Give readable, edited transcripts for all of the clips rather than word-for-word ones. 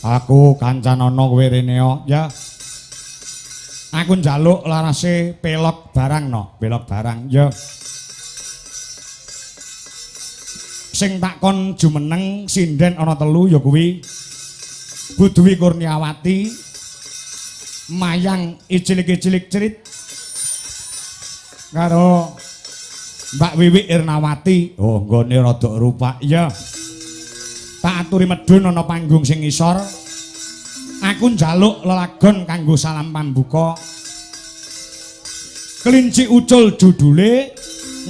Aku Kancanana kowe rene ya. Aku njaluk larase pelok barang no, pelok barang ya. Sing tak kon jumeneng sinden ana 3 ya kuwi Budwi Kurniawati, Mayang Icilik-icilik Cerit karo Mbak Wiwi Irnawati. Oh, nggone rada rupak ya. Tak aturi medhun ana panggung sing ngisor. Aku njaluk lelagon kanggo salam pambuka. Kelinci Ucul judule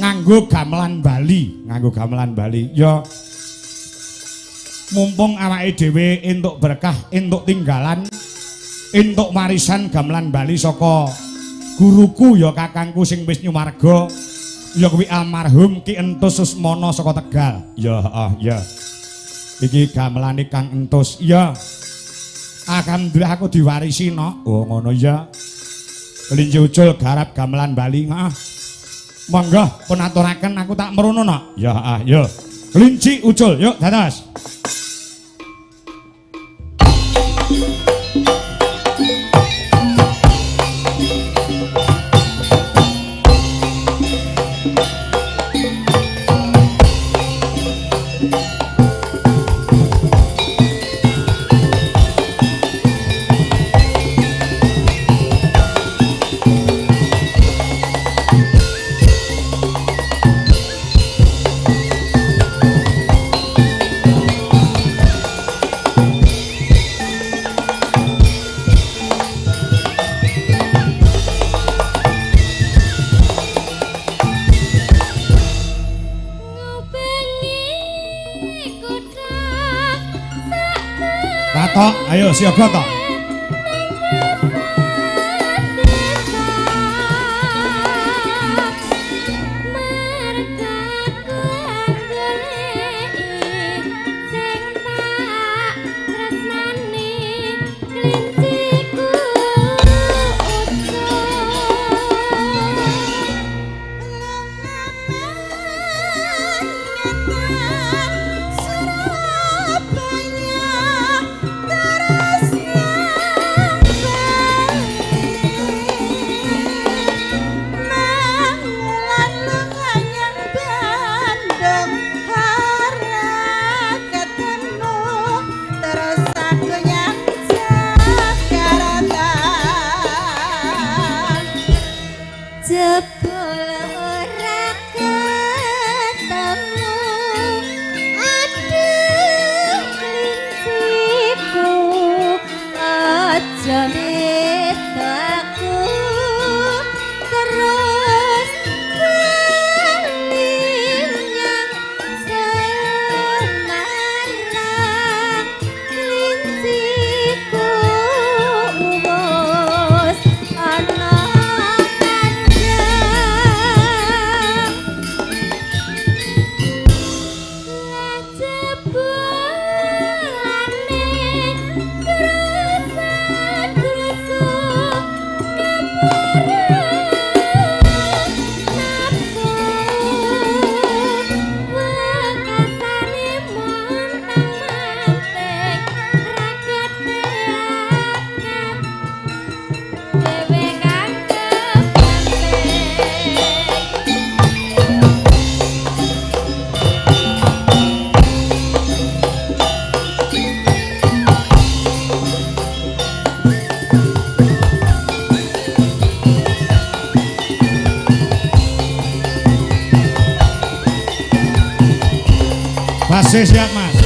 nganggo gamelan Bali, nganggo gamelan Bali. Ya. Mumpung awake dhewe entuk berkah, entuk tinggalan, entuk warisan gamelan Bali saka guruku ya kakangku sing wis nyumarga. Ya kuwi almarhum Ki Entus Susmono saka Tegal. Ya, ya. Iki gamelane Kang Entus. Ya. Alhamdulillah aku diwarisi no. Oh ngono ya. Kelinci Ucul garap gamelan Bali. Heeh. Monggo pun aturaken aku tak merono no. Ya, ya. Kelinci Ucul, yuk dados. Ayo siaga to. Surabaya terus Basih siap, Mas.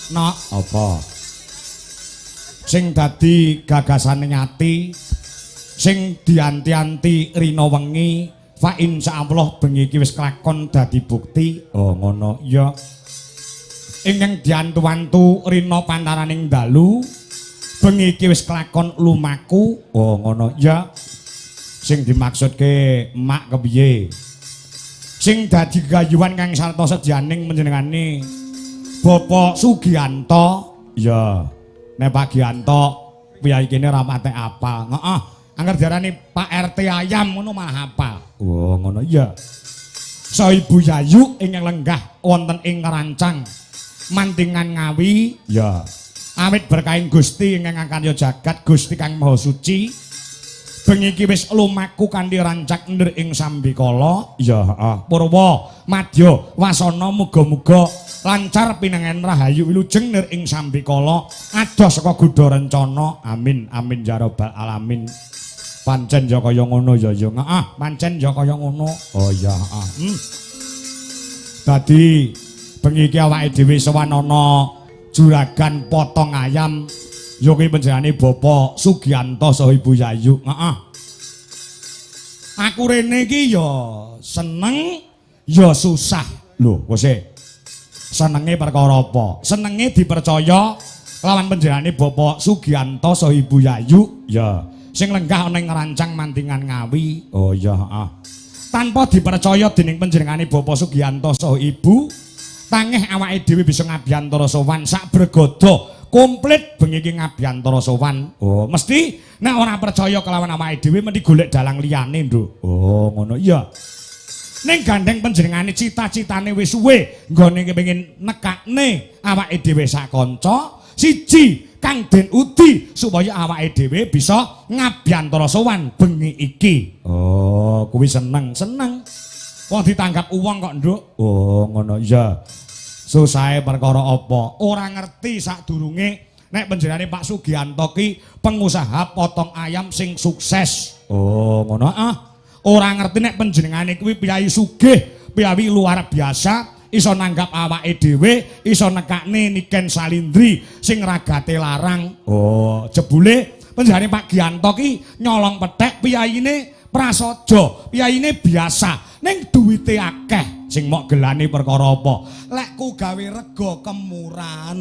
Nok apa sing dadi gagasane Nyati sing dianti-anti rina wengi fa insyaallah bengi iki wis kelakon dadi bukti. Oh ngono ya ingkang diantu-antu rina pantaraning dalu bengi iki wis kelakon lumaku. Oh ngono ya sing dimaksudke emak kepiye sing dadi gayuhan kang sarta sedyaning panjenengane Bapak Sugianto. Ya nek Pak Gianto piyai kene ra patek apal. Heeh, angger diarani Pak RT ayam ngono malah hafal. Oh ngono ya. So Ibu Yayu ingkang lenggah wonten ing Kerancang Mantingan Ngawi. Ya. Awit berkaing Gusti ingkang karya jagat Gusti Kang Maha Suci. Bengi iki wis lumaku kanthi rancak ndir ing Sambikala. Ya heeh. Purwa madya wasana muga-muga lancar pinangan rahayu wilujeng nir ing Sambikala adoh saka gudha rencana. Amin amin ya rabbal alamin. Pancen ya kaya ngono ya ya. Heeh, pancen ya kaya ngono. Oh ya heeh. Dadi bengi iki awake dhewe sowan ana juragan potong ayam ya kuwi panjenengane Bapak Sugianto saha Ibu Yayu. Heeh. Aku rene iki ya seneng ya susah. Lho, wis senenge perkara apa? Senenge dipercaya lawan panjenengane Bapak Sugianto saha Ibu Yayu ya sing lenggah ana ing Rancang Mantingan Ngawi. Oh ya heeh. Tanpa dipercaya dening panjenengane Bapak Sugianto saha Ibu tangeh awake dhewe bisa ngabiyantara sowan sak bergodo komplit bengi iki ngabiyantara sowan. Oh mesti nek ora percaya kelawan awake dhewe mesti golek dalang liyane, Nduk. Oh ngono iya. Ning gandeng panjenengane cita-citane wis suwe nggone kepengin nekakne awake dhewe sak kanca siji kang den udi supaya awake dhewe bisa ngabiyantara sowan bengi iki. Oh, kuwi seneng. Wong ditanggap uwong kok, Nduk. Oh, ngono iya. Susahe perkara apa? Ora ngerti sadurunge nek panjenengane Pak Sugianto ki pengusaha potong ayam sing sukses. Oh, ngono ah. Ora ngerti nek panjenengane kuwi piyayi sugih, piyayi luar biasa, iso nanggap awake dhewe, iso nekakne Niken Salindri sing ragate larang. Oh, jebule panjenengane Pak Gianto ki nyolong pethek piyayine prasaja, piyayine biasa. Ning duwite akeh sing mok gelane perkara apa? Lek ku gawe rega kemurahan.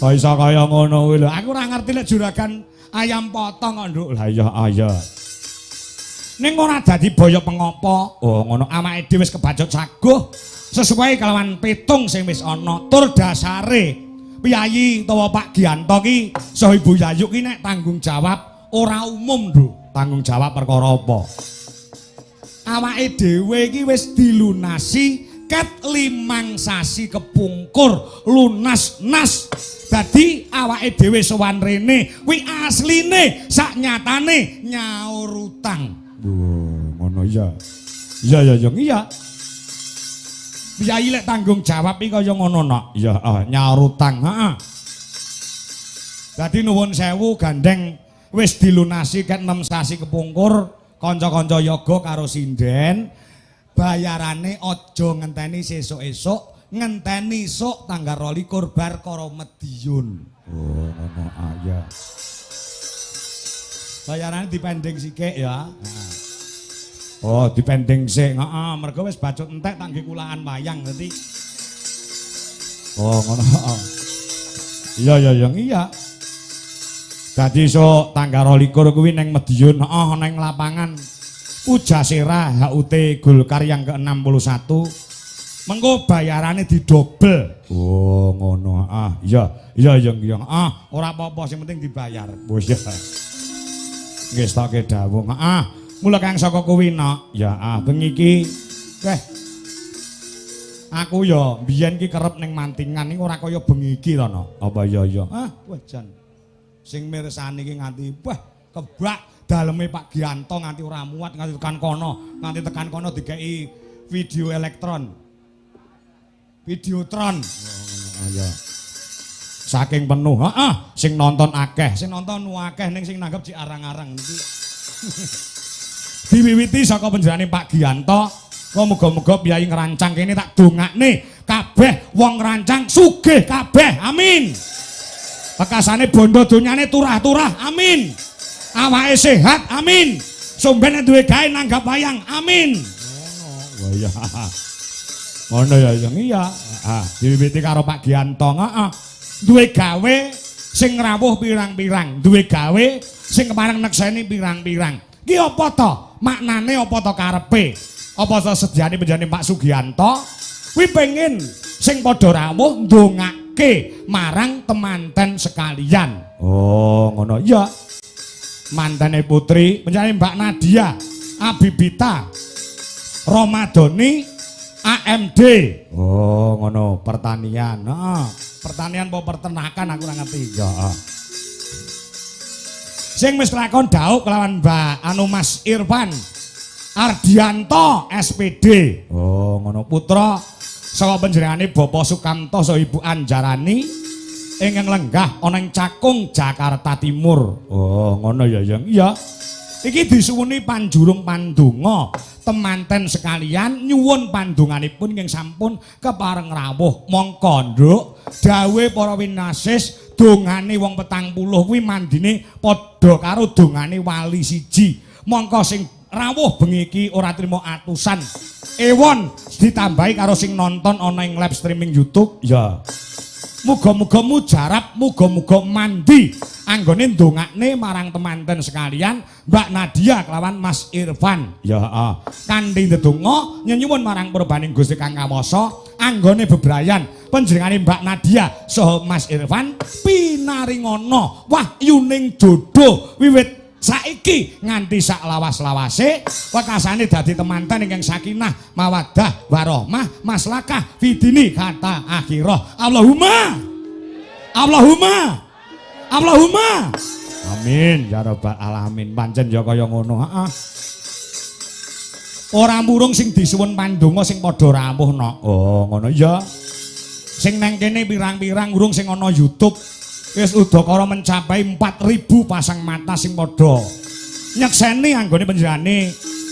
Kok iso kaya ngono kuwi lho. Aku ora ngerti lek juragan ayam potong kok, Nduk. Lah iya. Ning ora dadi boyo pengopo. Oh, ngono awake dhewe wis kebajut saguh sesuai kelawan petung sing wis ana. Tur dasare piyayi utawa Pak Gianto ki saha Ibu Yayu ki nek tanggung jawab ora umum, Nduk. Tanggung jawab perkara apa? Awake dhewe iki wis dilunasi ket 5 sasi kepungkur lunas nas. Dadi awake dhewe sowan rene kuwi asline sak nyatane nyaur utang. Oh, ngono ya. Iya. Piyayi lek tanggung jawab iki kaya ngono nok. Iya, nyaur utang, heeh. Dadi nuwun sewu gandeng wis dilunasi ket 6 sasi kepungkur, kanca-kanca yoga karo sinden. Bayarane aja ngenteni sesuk-esuk, ngenteni esuk tanggal 22 bar karo Mediun. Oh, ngono ya. Bayarane dipending sithik ya. Oh, dipending sik. Heeh, mergo wis bacut entek tak nggih kulaan wayang ngerti. Oh, ngono. Iya. Dadi esuk tanggal 22 kuwi ning Mediun, heeh, ning lapangan Pujasera HUT Golkar yang ke-61. Mengko bayarane didobel. Oh, ngono. Iya. Ora apa-apa sing penting dibayar. Wis ya. Nggih stoke dawuh. Mula kang saka kuwi nok. Ya, bengi iki aku ya biyen ki kerep ning Mantingan iki ora kaya bengi iki to no. Apa ya. Wah jan. Sing mirsani iki nganti kebak daleme Pak Gianto nganti ora muat nganti tekan kono dikeki video elektron. Videotron. Oh, ya. Saking penuh, sing nonton akeh, ning sing nanggep di arang-arang niki. Diwiwiti saka panjenengane Pak Gianto, kok muga-muga piyayi ngrancang kene tak dongakne kabeh wong ngrancang sugih kabeh. Amin. Bekasane bondo donyane turah-turah. Amin. Awake sehat. Amin. Sombene duwe gawe nanggap wayang. Amin. Ngono. Wah ya. Ngono ya iya. Diwiwiti karo Pak Gianto, duwe gawe sing rawuh pirang-pirang, duwe gawe sing kemareng nekseni pirang-pirang. Ki apa to? Maknane apa to karepe? Apa to sediane panjenengane Pak Sugianto? Kuwi pengen sing padha rawuh ndongake marang temanten sekalian. Oh, ngono. Iya. Mantene putri panjenengane Mbak Nadia, Abibita, Romadoni, AMD. Oh, ngono, pertanian. Pertanian apa peternakan aku ora ngerti. Ya. Sing wis lakon dauk kelawan Mbak Mas Irfan Ardianto SPD. Oh, ngono, putra saka panjenengane Bapak Sukamto saha Ibu Anjarani ingkang lenggah ana ing Cakung, Jakarta Timur. Oh, ngono ya, Yang. Iya. Iki disuwuni panjurung pandonga temanten sekalian nyuwun pandonganipun ingkang sampun kepareng rawuh. Mongko, Nduk, dawuhe para winasis dongane wong 40 kuwi mandine padha karo dongane wali siji. Mongko sing rawuh bengi iki ora trima atusan ewon ditambahi karo sing nonton ana ing live streaming YouTube. Ya. Muga-muga mujarab, muga-muga mandi anggone ndongakne marang temanten sekalian Mbak Nadia kelawan Mas Irfan. Ya, kanthi ndedonga nyuwun marang purbaning Gusti Kang Kawasa anggone bebrayan panjenengane Mbak Nadia saha Mas Irfan pinaringana wahyuning jodoh wiwit saiki nganti sak lawas-lawase wekasane dadi temanten ingkang sakinah mawaddah warahmah maslakah fidini kata akhirah. Allahumma amin ya rabbal alamin. Pancen ya kaya ngono. Ora murung sing disuwun pandonga sing padha rawuh no. Oh, ngono ya. Sing nang kene pirang-pirang urung sing ana YouTube wis udakara mencapai 4.000 pasang mata sing padha nyekseni anggone panjenengane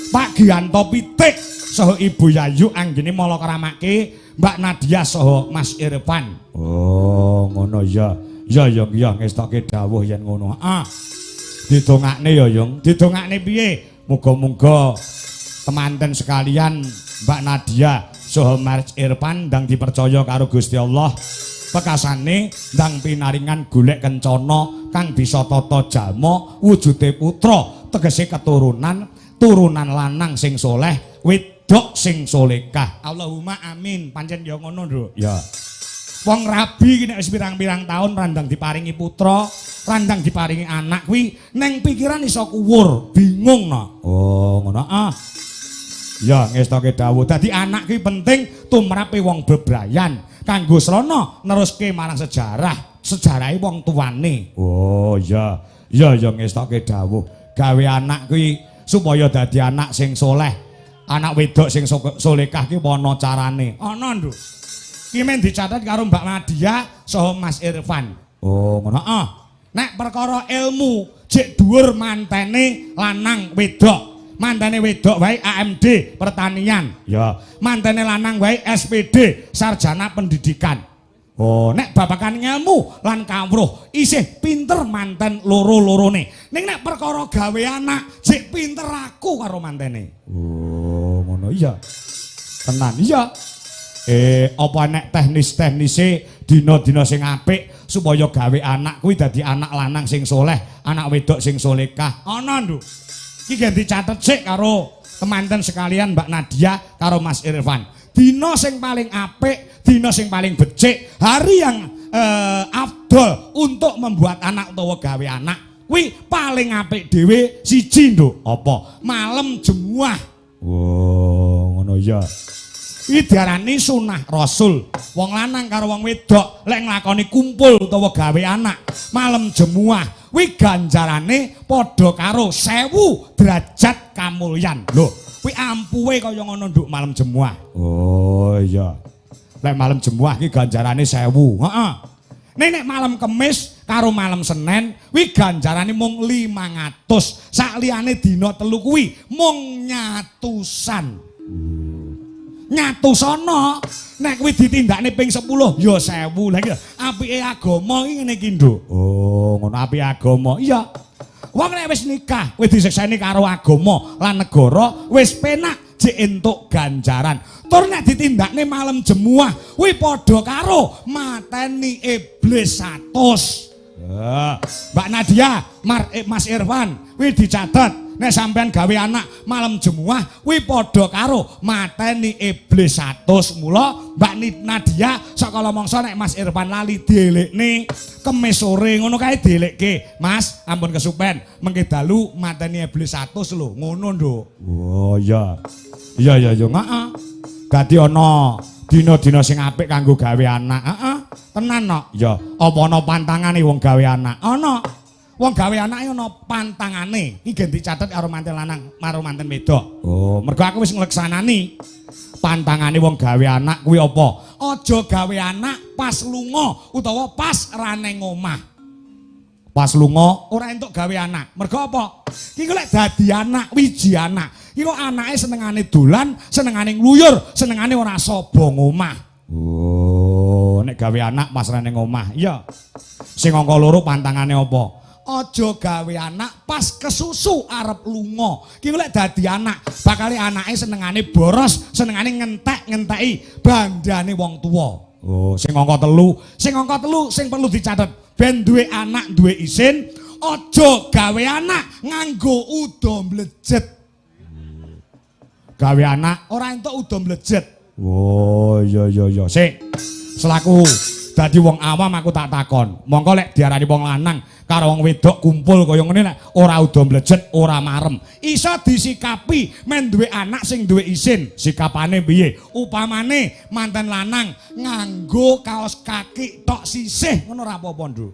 Pak Gianto Pitik saha Ibu Yayu anggene mala kramake Mbak Nadia saha Mas Irfan. Oh, ngono ya. Ya Yung ya ngestoke dawuh yen ngono. Didongakne ya Yung. Didongakne piye? Muga-muga temanten sekalian Mbak Nadia saha Mas Irfan ndang dipercaya karo Gusti Allah pekasane ndang pinaringan golek kencana kang bisa tata jalma wujude putra tegese keturunan lanang sing soleh wedok sing solekah. Allahumma amin. Pancen ya ngono Nduk. Ya. Wong rabi ki nek wis pirang-pirang taun randang diparingi putra, randang diparingi anak kuwi neng pikiran iso kuwur, bingung no. Oh, ngono. Ya ngestoke dawuh. Dadi anak kuwi penting tumrape wong bebrayan kanggo srana neruske marang sejarah, sejarahe wong tuane. Oh, ya. Ya ngestoke dawuh. Gawe anak kuwi supaya dadi anak sing soleh. Anak wedok sing solekah ki ana carane. Ana, Nduk. Ki men dicatet karo Mbak Nadia saha Mas Irfan. Oh, ngono. Nek perkara ilmu jek dhuwur mantene lanang wedok. Mantene wedok wae AMD pertanian. Ya. Mantene lanang wae SPD sarjana pendidikan. Oh, nek babakan ilmu lan kawruh isih pinter manten loro-lorone. Ning nek perkara gawe anak jek pinter aku karo mantene. Oh, ngono iya. Tenan iya. Apa nek teknis-teknise dina-dina sing apik supaya gawe anak kuwi dadi anak lanang sing soleh, anak wedok sing solekah. Ana, Nduk. Iki ganti catet sik karo temanten sekalian Mbak Nadia karo Mas Irfan. Dina sing paling apik, dina sing paling becik, hari yang afdol untuk membuat anak utawa gawe anak kuwi paling apik dhewe siji Nduk. Apa? Malam Jemuah. Oh, ngono ya. Iki diarani sunah Rasul. Wong lanang karo wong wedok lek nglakoni kumpul utawa gawe anak malam Jemuah kuwi ganjarane padha karo 1000 derajat kamulyan. Lho, kuwi ampuhe kaya ngono Nduk malam Jemuah. Oh iya. Lek malam Jemuah iki ganjarane 1000. Heeh. Nek malam Kemis karo malam Senin kuwi ganjarane mung 500. Sakliyane dina telu kuwi mung nyatusan. Nyatusana nek kuwi ditindakne ping 10 ya 1000. Lah iki apike agama iki ngene iki Nduk. Oh, ngono apike agama. Iya. Wong nek wis nikah, wis disekseni karo agama lan negara, wis penak jek entuk ganjaran. Tur nek ditindakne malam Jemuah, kuwi padha karo mateni iblis 100. Mbak Nadia, Mas Irfan, kuwi dicatet. Nek sampean gawe anak malam Jemuah kuwi padha karo mateni iblis 100. Mula Mbak Nadia sakala mangsa nek Mas Irfan lali dielekne Kemis sore ngono kae dielekke. Mas, ampun kesupen mengke dalu mateni iblis 100 lho. Ngono, Nduk. Oh iya. Iya yo heeh. Dadi ana dina-dina sing apik kanggo gawe anak. Heeh. Tenan no. Ya, apa ana pantangane wong gawe anak? Ana. Wong gawe anake ana pantangane. Iki ganti catet karo manten lanang karo manten wedok. Oh, mergo aku wis ngleksanani. Pantangane wong gawe anak kuwi apa? Aja gawe anak pas lunga utawa pas ra ning omah. Pas lunga ora entuk gawe anak. Mergo apa? Iki lek dadi anak, wiji anak. Iki kok anake senengane dolan, senengane ngluyur, senengane ora saba ngomah. Oh, nek gawe anak pas ra ning omah. Iya. Sing angka loro pantangane apa? Aja gawe anak pas kesusu arep lunga. Ki lek dadi anak, bakal anake senengane boros, senengane ngentek-ngenteki bandane wong tuwa. Oh, sing angka telu sing perlu dicatet. Ben duwe anak duwe isin, aja gawe anak nganggo uda mlejet. Gawe anak ora entuk uda mlejet. Oh, iya. Sik. Selaku dadi wong awam aku tak takon. Mongko lek diarani wong lanang karo wong wedok kumpul kaya ngene nek ora uda mlejet, ora marem. Iso disikapi men duwe anak sing duwe isin. Sikapane piye? Upamane manten lanang nganggo kaos kaki tok sisih ngono ora apa-apa, Nduk.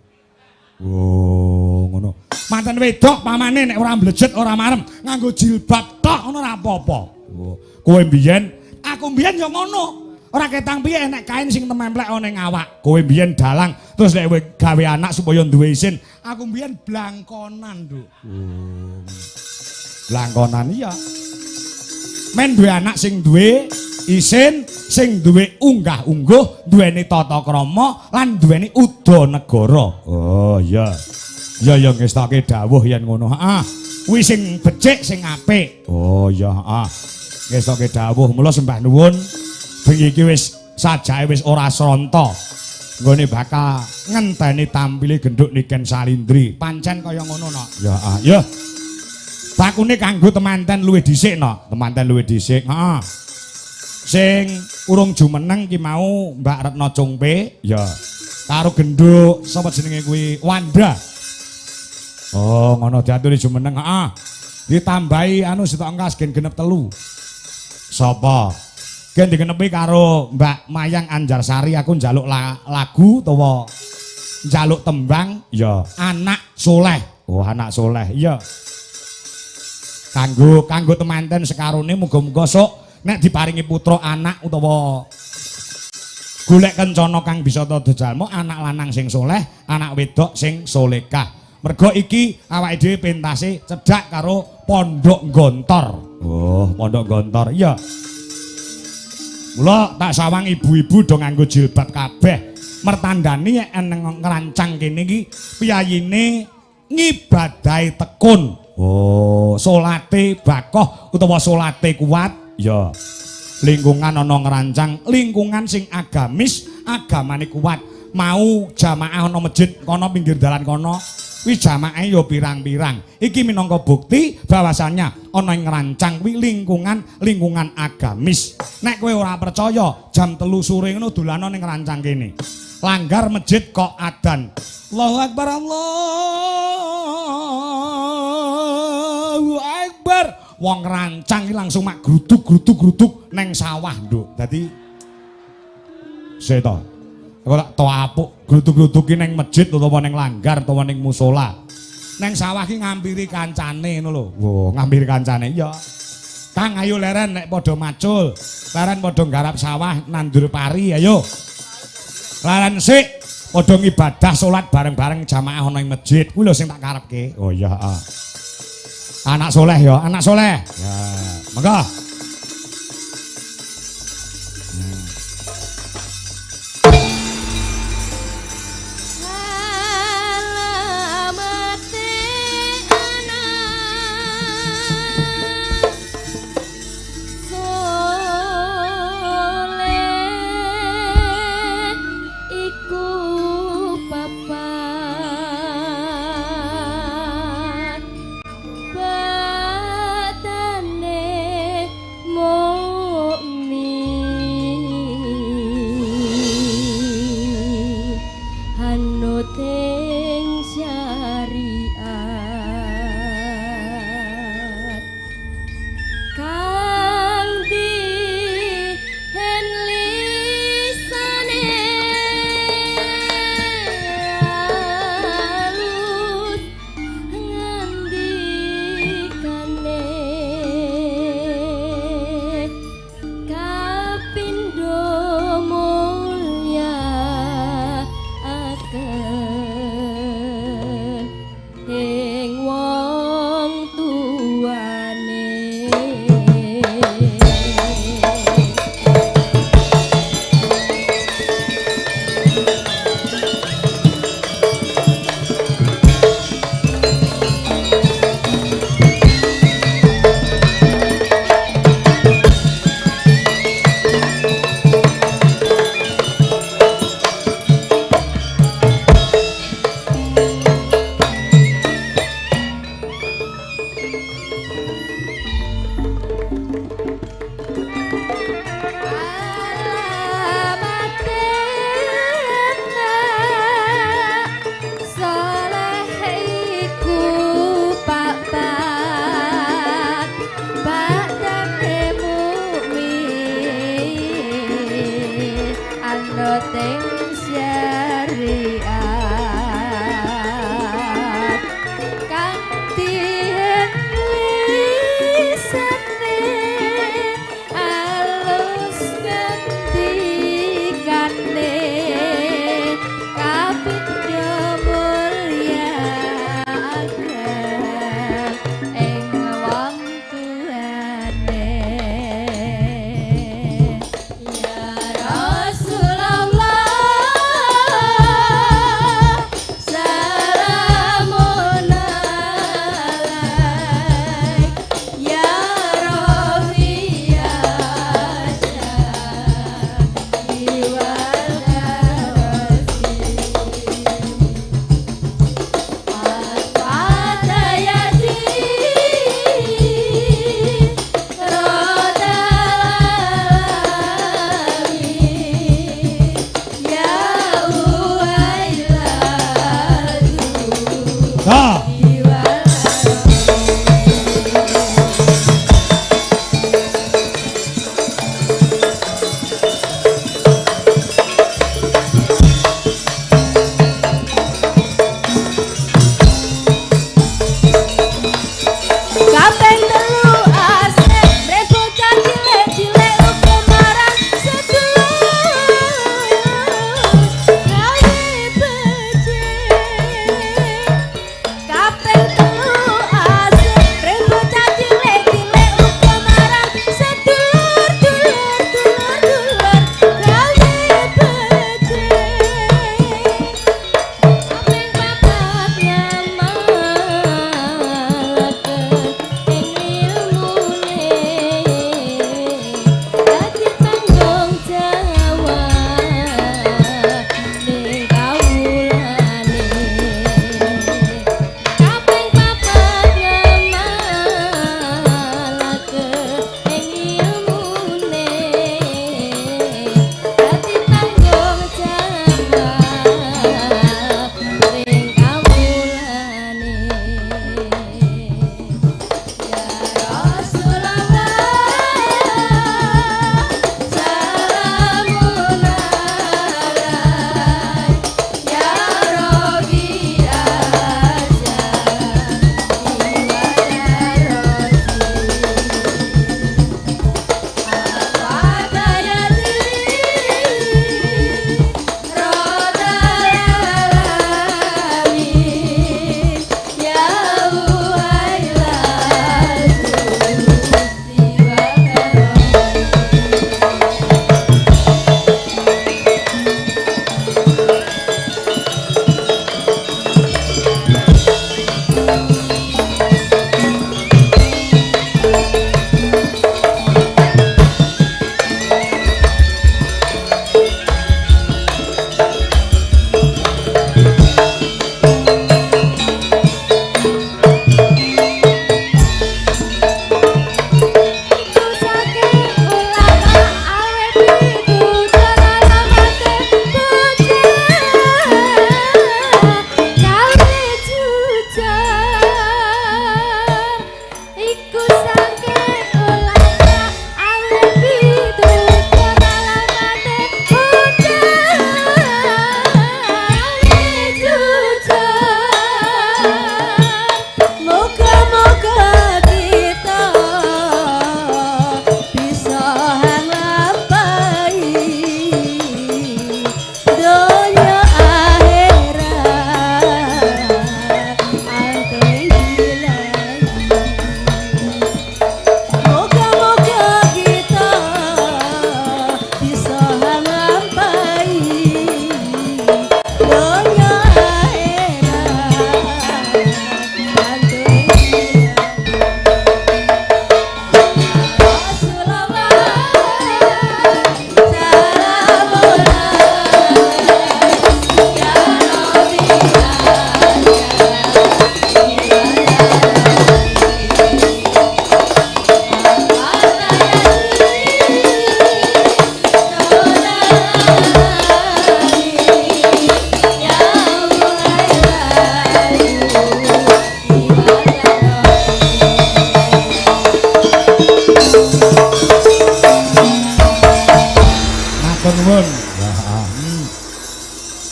Oh, ngono. Manten wedok pamane nek ora mlejet, ora marem, nganggo jilbab tok ngono ora apa-apa. Oh, kowe mbiyen, aku mbiyen ya ngono. Ora ketang piye nek kain sing tememplek ana ning awak. Kowe mbiyen dalang terus nek kowe gawe anak supaya duwe isin. Aku mbiyen blangkonan, Nduk. Blangkonan iya. Men duwe anak sing duwe isin, sing duwe unggah-ungguh, duweni tata krama lan duweni uda negara. Oh iya. Ya ya ngestoke dawuh yen ngono. Heeh. Kuwi sing becik sing apik. Oh iya, heeh. Ngestoke dawuh mula sembah nuwun. Bengi iki wis sajake wis ora sronta. Nggone bakal ngenteni tampile genduk Niken Salindri. Pancen kaya ngono, Nok. Ya, ya. Bakune kanggo temanten luwih dhisik, Nok. Temanten luwih dhisik. Heeh. Sing urung jumeneng ki mau Mbak Retno Cungpe, ya. Karo genduk sapa jenenge kuwi Wanda. Oh, ngono diaturi jumeneng, heeh. Ditambahi anu sitok engkas gen genep 3. Sapa? Gen dikenepi karo Mbak Mayang Anjarsari aku njaluk lagu utawa njaluk tembang ya Anak Soleh. Oh Anak Soleh iya. Kanggo temanten sekarone muga-muga sok nek diparingi putra anak utawa golek kencana kang bisa tada jalma anak lanang sing soleh, anak wedok sing solekah. Mergo iki awake dhewe pentase cedhak karo Pondok Gontor. Oh, Pondok Gontor iya. Mula tak sawang ibu-ibu do nganggo jilbab kabeh mertandani eneng ngerancang kene iki piyayine ngibadahi tekun. Oh, salate bakoh utawa salate kuat ya. Lingkungan ana ngerancang lingkungan sing agamis, agamane kuat. Mau jamaah ana masjid kono pinggir dalan kono kuwi jamaahe ya pirang-pirang. Iki minangka bukti bahwasannya ana ing ngrancang kuwi lingkungan agamis. Nek kowe ora percaya, jam 3 sore ngono dolanan ning ngrancang kene. Langgar masjid kok adan. Allahu Akbar, Allahu Akbar. Wong ngrancang iki langsung mak gruduk neng sawah, Nduk. Dadi seto. Kok tak to apuk gruduk-gruduki ning masjid utawa ning langgar utawa ning musala. Ning sawah ki ngampiri kancane ngono lho. Wo, ngampiri kancane iya. Kang ayo leren nek padha macul. Leren padha nggarap sawah nandur pari ayo. Leren sik padha ngibadah salat bareng-bareng jamaah ana ing masjid. Kuwi lho sing tak karepke. Oh iya, heeh. Anak soleh ya, anak soleh. Ya, monggo.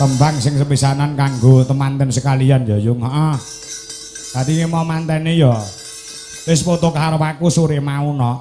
tembang sing sepisanan kanggo temanten sekalian ya Yung. Heeh. Dadi mau mantene ya wis foto karo aku sore mau no.